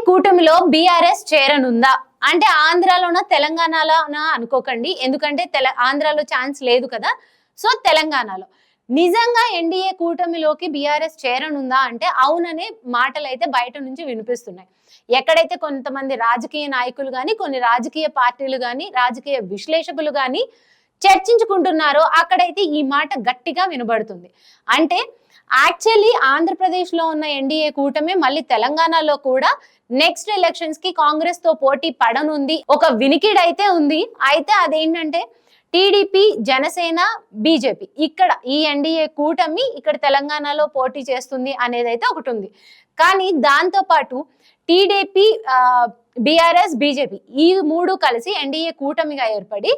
కూటమిలో బీఆర్ఎస్ చేరనుందా అంటే ఆంధ్రాలోనా తెలంగాణలోనా అనుకోకండి. ఎందుకంటే ఆంధ్రాలో ఛాన్స్ లేదు కదా. సో తెలంగాణలో నిజంగా ఎన్డీఏ కూటమిలోకి బీఆర్ఎస్ చేరనుందా అంటే అవుననే మాటలు అయితే బయట నుంచి వినిపిస్తున్నాయి. ఎక్కడైతే కొంతమంది రాజకీయ నాయకులు కానీ, కొన్ని రాజకీయ పార్టీలు కానీ, రాజకీయ విశ్లేషకులు కానీ చర్చించుకుంటున్నారో అక్కడైతే ఈ మాట గట్టిగా వినబడుతుంది. అంటే యాక్చువల్లీ ఆంధ్రప్రదేశ్లో ఉన్న ఎన్డీఏ కూటమి మళ్ళీ తెలంగాణలో కూడా నెక్స్ట్ ఎలక్షన్స్ కి కాంగ్రెస్ తో పోటీ పడనుంది. ఒక వినికిడి అయితే ఉంది. అయితే అదేంటంటే టీడీపీ, జనసేన, బీజేపీ ఇక్కడ ఈ ఎన్డీఏ కూటమి ఇక్కడ తెలంగాణలో పోటీ చేస్తుంది అనేది అయితే ఒకటి ఉంది. కానీ దాంతో పాటు టీడీపీ, బీఆర్ఎస్, బీజేపీ ఈ మూడు కలిసి ఎన్డీఏ కూటమిగా ఏర్పడి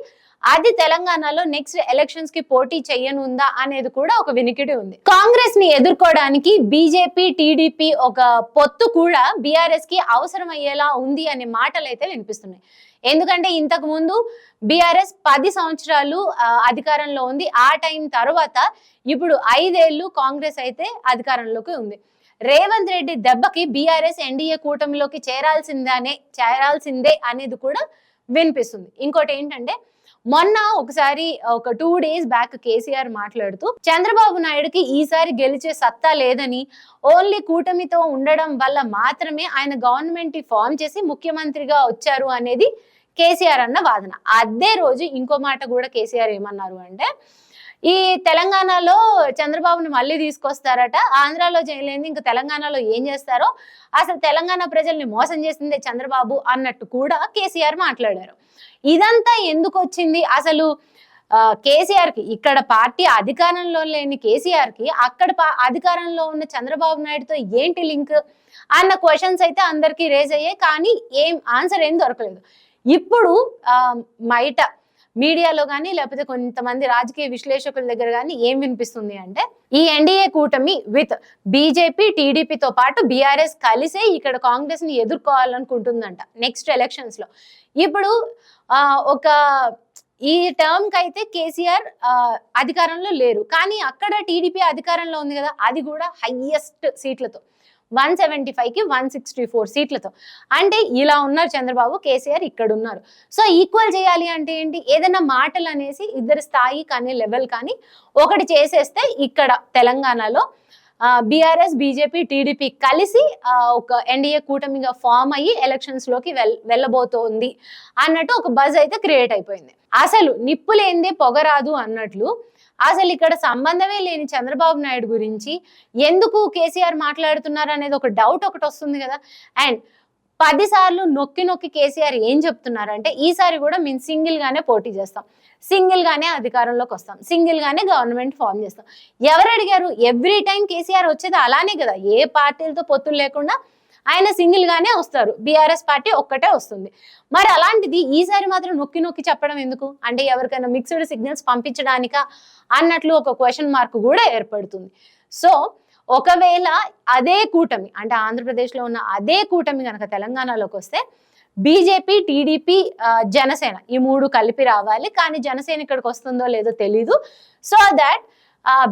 అది తెలంగాణలో నెక్స్ట్ ఎలక్షన్స్ కి పోటీ చేయనుందా అనేది కూడా ఒక వినికిడి ఉంది. కాంగ్రెస్ ని ఎదుర్కోవడానికి బీజేపీ, టీడీపీ ఒక పొత్తు కూడా బీఆర్ఎస్ కి అవసరం అయ్యేలా ఉంది అనే మాటలు అయితే వినిపిస్తున్నాయి. ఎందుకంటే ఇంతకు ముందు బీఆర్ఎస్ 10 సంవత్సరాలు అధికారంలో ఉంది. ఆ టైం తర్వాత ఇప్పుడు 5 ఏళ్లు కాంగ్రెస్ అయితే అధికారంలోకి ఉంది. రేవంత్ రెడ్డి దెబ్బకి బీఆర్ఎస్ ఎన్డీఏ కూటమిలోకి చేరాల్సిందే అనేది కూడా వినిపిస్తుంది. ఇంకోటి ఏంటంటే మొన్న ఒకసారి ఒక 2 days బ్యాక్ కేసీఆర్ మాట్లాడుతూ చంద్రబాబు నాయుడుకి ఈసారి గెలిచే సత్తా లేదని, ఓన్లీ కూటమితో ఉండడం వల్ల మాత్రమే ఆయన గవర్నమెంట్ ఫామ్ చేసి ముఖ్యమంత్రిగా వచ్చారు అనేది కేసీఆర్ అన్న వాదన. అదే రోజు ఇంకో మాట కూడా కేసీఆర్ ఏమన్నారు అంటే ఈ తెలంగాణలో చంద్రబాబుని మళ్ళీ తీసుకొస్తారట, ఆంధ్రాలో చేయలేదు ఇంకా తెలంగాణలో ఏం చేస్తారో, అసలు తెలంగాణ ప్రజల్ని మోసం చేసిందే చంద్రబాబు అన్నట్టు కూడా కేసీఆర్ మాట్లాడారు. ఇదంతా ఎందుకు వచ్చింది అసలు? కేసీఆర్ కి ఇక్కడ పార్టీ అధికారంలో లేని కేసీఆర్ కి అక్కడ అధికారంలో ఉన్న చంద్రబాబు నాయుడుతో ఏంటి లింక్ అన్న క్వశ్చన్స్ అయితే అందరికీ రేజ్ అయ్యాయి. కానీ ఆన్సర్ ఏం దొరకలేదు. ఇప్పుడు బయట మీడియాలో కానీ లేకపోతే కొంతమంది రాజకీయ విశ్లేషకుల దగ్గర కానీ ఏం వినిపిస్తుంది అంటే ఈ ఎన్డీఏ కూటమి విత్ బీజేపీ, టీడీపీతో పాటు బీఆర్ఎస్ కలిసే ఇక్కడ కాంగ్రెస్ ని ఎదుర్కోవాలనుకుంటుందంట నెక్స్ట్ ఎలక్షన్స్ లో. ఇప్పుడు ఒక ఈ టర్మ్ కి అయితే కేసీఆర్ అధికారంలో లేరు, కానీ అక్కడ టీడీపీ అధికారంలో ఉంది కదా, అది కూడా హైయెస్ట్ సీట్లతో 175కి 164 సీట్లతో. అంటే ఇలా ఉన్నారు చంద్రబాబు, కేసీఆర్ ఇక్కడ ఉన్నారు. సో ఈక్వల్ చేయాలి అంటే ఏంటి, ఏదైనా మాటలు అనేసి ఇద్దరు స్థాయి కానీ లెవెల్ కానీ ఒకటి చేసేస్తే ఇక్కడ తెలంగాణలో బీఆర్ఎస్, బీజేపీ, టీడీపీ కలిసి ఒక ఎన్డీఏ కూటమిగా ఫామ్ అయ్యి ఎలక్షన్స్ లోకి వెళ్ళబోతోంది అన్నట్టు ఒక బజ్ అయితే క్రియేట్ అయిపోయింది. అసలు నిప్పు లేనిదే పొగరాదు అన్నట్లు అసలు ఇక్కడ సంబంధమే లేని చంద్రబాబు నాయుడు గురించి ఎందుకు కేసీఆర్ మాట్లాడుతున్నారు అనేది ఒక డౌట్ ఒకటి వస్తుంది కదా. అండ్ 10 సార్లు నొక్కి నొక్కి కేసీఆర్ ఏం చెప్తున్నారంటే ఈసారి కూడా మేము సింగిల్ గానే పోటీ చేస్తాం, సింగిల్ గానే అధికారంలోకి వస్తాం, సింగిల్ గానే గవర్నమెంట్ ఫామ్ చేస్తాం. ఎవరు అడిగారు? ఎవ్రీ టైం కేసీఆర్ వచ్చేది అలానే కదా, ఏ పార్టీలతో పొత్తులు లేకుండా ఆయన సింగిల్ గానే వస్తారు, బీఆర్ఎస్ పార్టీ ఒక్కటే వస్తుంది. మరి అలాంటిది ఈసారి మాత్రం నొక్కి నొక్కి చెప్పడం ఎందుకు? అంటే ఎవరికైనా మిక్స్డ్ సిగ్నల్స్ పంపించడానికా అన్నట్లు ఒక క్వశ్చన్ మార్క్ కూడా ఏర్పడుతుంది. సో ఒకవేళ అదే కూటమి అంటే ఆంధ్రప్రదేశ్లో ఉన్న అదే కూటమి కనుక తెలంగాణలోకి వస్తే బీజేపీ, టీడీపీ, జనసేన ఈ మూడు కలిపి రావాలి. కానీ జనసేన ఇక్కడికి వస్తుందో లేదో తెలీదు. So that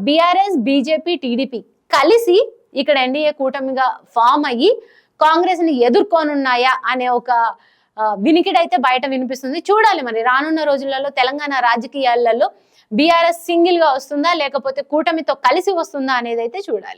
BRS, BJP, TDP కలిసి ఇక్కడ ఎన్డీఏ కూటమిగా ఫామ్ అయ్యి కాంగ్రెస్ ని ఎదుర్కొనున్నాయా అనే ఒక వినికిడి అయితే బయట వినిపిస్తుంది. చూడాలి మరి రానున్న రోజులలో తెలంగాణ రాజకీయాలలో బీఆర్ఎస్ సింగిల్ గా వస్తుందా లేకపోతే కూటమితో కలిసి వస్తుందా అనేది అయితే చూడాలి.